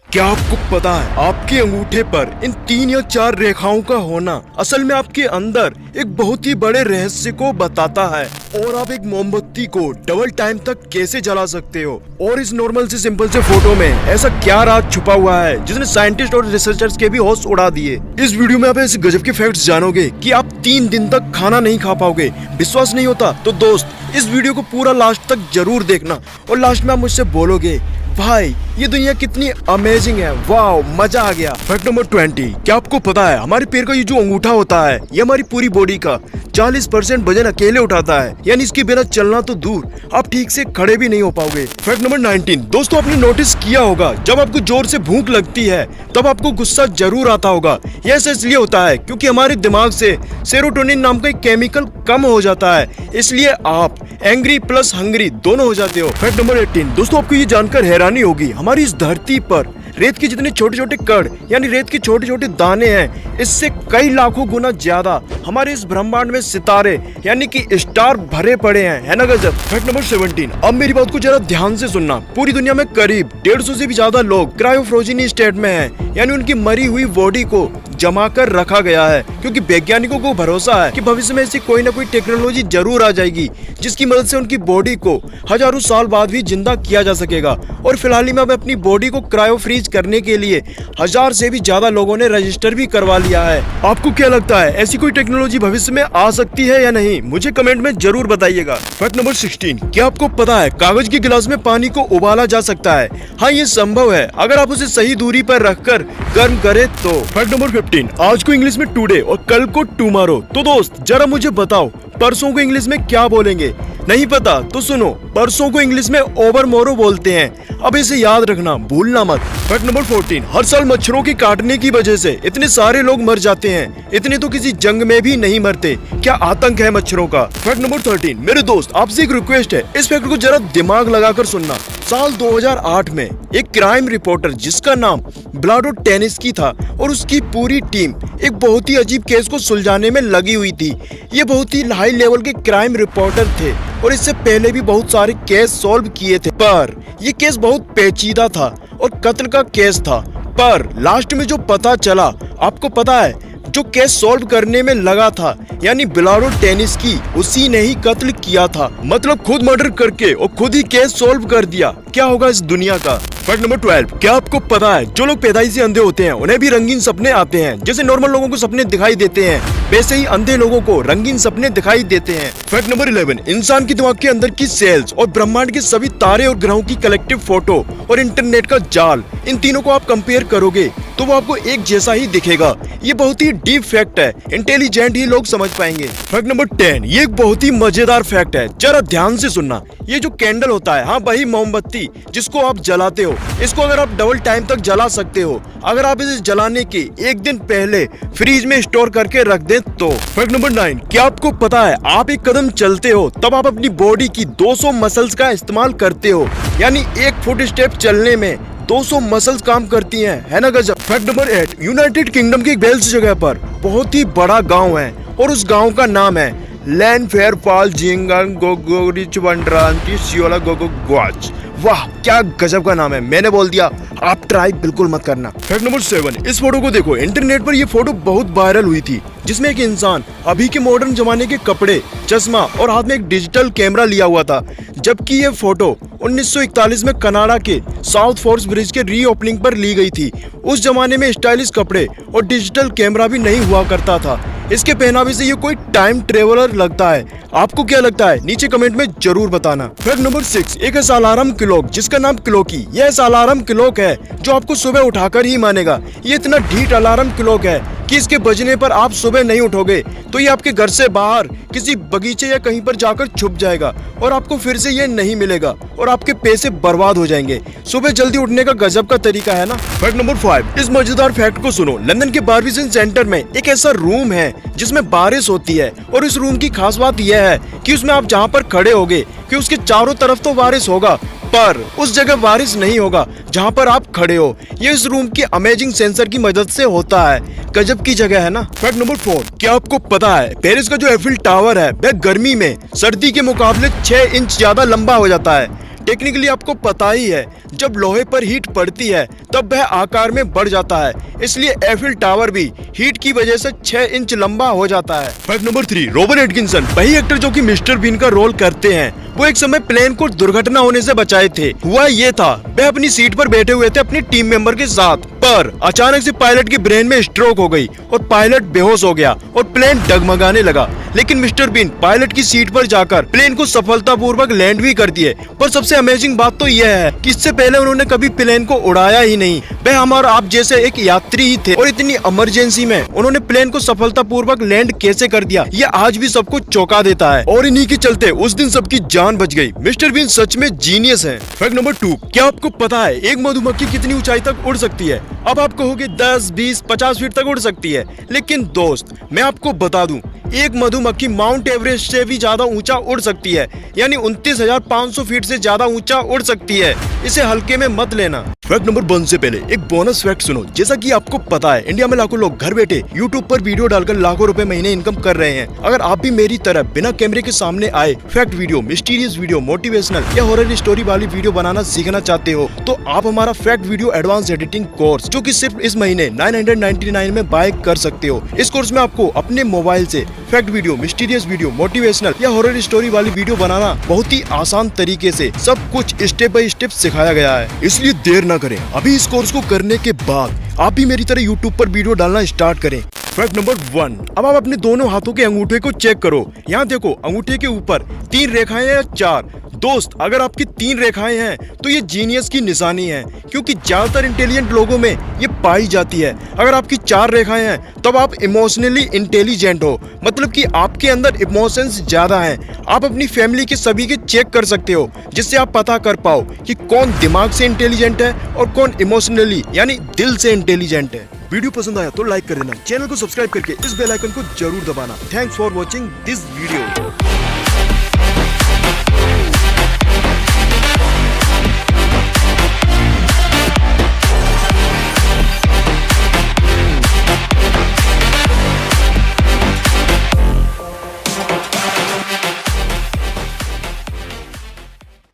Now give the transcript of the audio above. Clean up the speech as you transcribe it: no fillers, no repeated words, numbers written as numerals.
क्या आपको पता है आपके अंगूठे पर इन 3 या 4 रेखाओं का होना असल में आपके अंदर एक बहुत ही बड़े रहस्य को बताता है। और आप एक मोमबत्ती को डबल टाइम तक कैसे जला सकते हो, और इस नॉर्मल से सिंपल से फोटो में ऐसा क्या राज छुपा हुआ है जिसने साइंटिस्ट और रिसर्चर्स के भी होश उड़ा दिए। इस वीडियो में आप ऐसे गजब के फैक्ट्स जानोगे कि आप 3 दिन तक खाना नहीं खा पाओगे। विश्वास नहीं होता तो दोस्त इस वीडियो को पूरा लास्ट तक जरूर देखना, और लास्ट में आप मुझसे बोलोगे भाई ये दुनिया कितनी अमेजिंग है, वाओ मजा आ गया। फैक्ट नंबर 20, क्या आपको पता है हमारे पैर का ये जो अंगूठा होता है ये हमारी पूरी बॉडी का 40% वजन अकेले उठाता है, यानी इसके बिना चलना तो दूर आप ठीक से खड़े भी नहीं हो पाओगे। फैक्ट नंबर 19, दोस्तों आपने नोटिस किया होगा जब आपको जोर से भूख लगती है तब आपको गुस्सा जरूर आता होगा। यह ऐसा इसलिए होता है क्योंकि हमारे दिमाग से सेरोटोनिन नाम का एक केमिकल कम हो जाता है, इसलिए आप एंग्री प्लस हंग्री दोनों हो जाते हो। फैक्ट नंबर 18, दोस्तों आपको ये जानकर हैरानी होगी हमारी इस धरती पर रेत के जितने छोटे छोटे कण यानी रेत के छोटे छोटे दाने हैं, इससे कई लाखों गुना ज्यादा हमारे इस ब्रह्मांड में सितारे यानी कि स्टार भरे पड़े हैं, है ना गजब। फैक्ट नंबर 17, अब मेरी बात को जरा ध्यान से सुनना। पूरी दुनिया में करीब 150 से भी ज्यादा लोग क्रायोफ्रोजन स्टेट में हैं, यानी उनकी मरी हुई बॉडी को जमा कर रखा गया है, क्योंकि वैज्ञानिकों को भरोसा है कि भविष्य में ऐसी कोई ना कोई टेक्नोलॉजी जरूर आ जाएगी जिसकी मदद से उनकी बॉडी को हजारों साल बाद भी जिंदा किया जा सकेगा। और फिलहाल में अब अपनी बॉडी को क्रायो फ्रीज करने के लिए 1000 से भी ज्यादा लोगों ने रजिस्टर भी करवा लिया है। आपको क्या लगता है ऐसी कोई टेक्नोलॉजी भविष्य में आ सकती है या नहीं, मुझे कमेंट में जरूर बताइएगा। फैक्ट नंबर 16, क्या आपको पता है कागज के गिलास में पानी को उबाला जा सकता है? हाँ ये संभव है अगर आप उसे सही दूरी पर रखकर गर्म करें तो। फैक्ट नंबर 15, आज को इंग्लिश में टुडे और कल को टुमारो। तो दोस्त जरा मुझे बताओ परसों को इंग्लिश में क्या बोलेंगे? नहीं पता तो सुनो, परसों को इंग्लिश में ओवरमोरो बोलते हैं। अब इसे याद रखना, भूलना मत। फैक्ट नंबर 14, हर साल मच्छरों के काटने की वजह से इतने सारे लोग मर जाते हैं, इतने तो किसी जंग में भी नहीं मरते। क्या आतंक है मच्छरों का। फैक्ट नंबर 13, मेरे दोस्त आपसे एक रिक्वेस्ट है, इस फैक्ट को जरा दिमाग लगाकर सुनना। साल 2008 में एक क्राइम रिपोर्टर जिसका नाम ब्लाडो टेनिस्की था और उसकी पूरी टीम एक बहुत ही अजीब केस को सुलझाने में लगी हुई थी। ये बहुत ही हाई लेवल के क्राइम रिपोर्टर थे और इससे पहले भी बहुत सारे केस सॉल्व किए थे, पर ये केस बहुत पेचीदा था और कत्ल का केस था। पर लास्ट में जो पता चला, आपको पता है जो केस सॉल्व करने में लगा था यानी ब्लाडो टेनिस्की, उसी ने ही कत्ल किया था, मतलब खुद मर्डर करके और खुद ही केस सॉल्व कर दिया। क्या होगा इस दुनिया का। फैक्ट नंबर 12, क्या आपको पता है जो लोग पैदाइश से अंधे होते हैं उन्हें भी रंगीन सपने आते हैं? जैसे नॉर्मल लोगों को सपने दिखाई देते हैं वैसे ही अंधे लोगों को रंगीन सपने दिखाई देते हैं। फैक्ट नंबर 11, इंसान के दिमाग के अंदर की सेल्स और ब्रह्मांड के सभी तारे और ग्रहों की कलेक्टिव फोटो और इंटरनेट का जाल, इन तीनों को आप कंपेयर करोगे तो वो आपको एक जैसा ही दिखेगा। ये बहुत ही डीप फैक्ट है, इंटेलिजेंट ही लोग समझ पाएंगे। फैक्ट नंबर 10, ये एक बहुत ही मजेदार फैक्ट है, जरा ध्यान से सुनना। ये जो कैंडल होता है, हाँ वही मोमबत्ती जिसको आप जलाते हो, इसको अगर आप डबल टाइम तक जला सकते हो अगर आप इसे जलाने के एक दिन पहले फ्रीज में स्टोर करके रख दें तो। फैक्ट नंबर 9, क्या आपको पता है आप एक कदम चलते हो तब आप अपनी बॉडी की 200 मसल्स का इस्तेमाल करते हो, यानी 1 फुट स्टेप चलने में 200 मसल्स काम करती हैं, है ना गजब। फैक्ट नंबर 8, यूनाइटेड किंगडम की एक वेल्स जगह पर बहुत ही बड़ा गांव है और उस गांव का नाम है लैन फेयर फॉल जिंगन गोगोरिच वंड्रांटी सियोला गोगो ग्वाच। वाह क्या गजब का नाम है, मैंने बोल दिया, आप ट्राई बिल्कुल मत करना। फैक्ट नंबर 7, इस फोटो को देखो, इंटरनेट पर ये फोटो बहुत वायरल हुई थी जिसमें एक इंसान अभी के मॉडर्न जमाने के कपड़े, चश्मा और हाथ में एक डिजिटल कैमरा लिया हुआ था, जबकि ये फोटो 1941 में कनाडा के साउथ फोर्स ब्रिज के रीओपनिंग पर ली गई थी। उस जमाने में स्टाइलिश कपड़े और डिजिटल कैमरा भी नहीं हुआ करता था, इसके पहनावे से ये कोई टाइम ट्रेवलर लगता है। आपको क्या लगता है नीचे कमेंट में जरूर बताना। फैक्ट नंबर 6, एक ऐसा अलार्म क्लॉक जिसका नाम क्लॉकी, यह ऐसा अलार्म क्लॉक है जो आपको सुबह उठाकर ही मानेगा। ये इतना ढीठ अलार्म क्लॉक है कि इसके बजने पर आप सुबह नहीं उठोगे तो ये आपके घर से बाहर किसी बगीचे या कहीं पर जाकर छुप जाएगा और आपको फिर से ये नहीं मिलेगा और आपके पैसे बर्बाद हो जाएंगे। सुबह जल्दी उठने का गजब का तरीका है ना। फैक्ट नंबर 5, इस मजेदार फैक्ट को सुनो। लंदन के बार्बिसन सेंटर में एक ऐसा रूम है जिसमें बारिश होती है और इस रूम की खास बात यह है कि उसमें आप जहाँ पर खड़े होगे कि उसके चारों तरफ तो बारिश होगा पर उस जगह बारिश नहीं होगा जहाँ पर आप खड़े हो। ये इस रूम की अमेजिंग सेंसर की मदद से होता है, गजब की जगह है ना। फैक्ट नंबर 4, क्या आपको पता है पेरिस का जो एफिल टावर है वह गर्मी में सर्दी के मुकाबले 6 इंच ज्यादा लंबा हो जाता है। टेक्निकली आपको पता ही है, जब लोहे पर हीट पड़ती है तब वह आकार में बढ़ जाता है, इसलिए एफिल टावर भी हीट की वजह से 6 इंच लंबा हो जाता है। फैक्ट नंबर 3, रॉबर्ट एटकिंसन, वही एक्टर जो कि मिस्टर बीन का रोल करते हैं, वो एक समय प्लेन को दुर्घटना होने से बचाए थे। हुआ ये था, वह अपनी सीट पर बैठे हुए थे अपनी टीम मेंबर के साथ, पर अचानक से पायलट के ब्रेन में स्ट्रोक हो गई और पायलट बेहोश हो गया और प्लेन डगमगाने लगा। लेकिन मिस्टर बीन पायलट की सीट पर जाकर प्लेन को सफलतापूर्वक लैंड भी कर दिए। पर सबसे अमेजिंग बात तो यह है कि इससे पहले उन्होंने कभी प्लेन को उड़ाया ही नहीं, वह हमारा आप जैसे एक यात्री ही थे, और इतनी इमरजेंसी में उन्होंने प्लेन को सफलतापूर्वक लैंड कैसे कर दिया, ये आज भी सबको चौंका देता है। और इन्हीं के चलते उस दिन सबकी जान बच गई। मिस्टर बीन सच में जीनियस है। फैक्ट नंबर 2, क्या आपको पता है एक मधुमक्खी कितनी ऊंचाई तक उड़ सकती है? अब आप कहोगे 10, 20, 50 फीट तक उड़ सकती है, लेकिन दोस्त मैं आपको बता दूं, एक मधुमक्खी माउंट एवरेस्ट से भी ज्यादा ऊंचा उड़ सकती है, यानी 29,500 फीट से ज्यादा ऊंचा उड़ सकती है। इसे हल्के में मत लेना। फैक्ट नंबर 1 से पहले एक बोनस फैक्ट सुनो। जैसा कि आपको पता है, इंडिया में लाखों लोग घर बैठे यूट्यूब पर वीडियो डालकर लाखों रुपए महीने इनकम कर रहे हैं। अगर आप भी मेरी तरह बिना कैमरे के सामने आए fact video, mysterious video, motivational या हॉरर स्टोरी वाली वीडियो बनाना सीखना चाहते हो, तो आप हमारा fact video advance editing course, जो कि सिर्फ इस महीने 999 में बाय कर सकते हो। इस कोर्स में आपको अपने मोबाइल से fact video, mysterious video, motivational या हॉरर स्टोरी वाली वीडियो बनाना बहुत ही आसान तरीके से सब कुछ स्टेप बाय स्टेप सिखाया गया है। इसलिए देर न करें, अभी इस कोर्स को करने के बाद आप भी मेरी तरह यूट्यूब पर वीडियो डालना स्टार्ट करें। फैक्ट नंबर 1, अब आप अपने दोनों हाथों के अंगूठे को चेक करो। यहाँ देखो, अंगूठे के ऊपर 3 रेखाएं या 4। दोस्त, अगर आपकी 3 रेखाएं हैं तो ये जीनियस की निशानी है, क्योंकि ज्यादातर इंटेलिजेंट लोगों में ये पाई जाती है। अगर आपकी 4 रेखाएं हैं तब आप इमोशनली इंटेलिजेंट हो, मतलब कि आपके अंदर इमोशंस ज्यादा हैं। आप अपनी फैमिली के सभी के चेक कर सकते हो, जिससे आप पता कर पाओ कि कौन दिमाग से इंटेलिजेंट है और कौन इमोशनली यानी दिल से इंटेलिजेंट है। वीडियो पसंद आया तो लाइक कर देना, चैनल को सब्सक्राइब करके इस बेल आइकन को जरूर दबाना। Thanks for watching this video.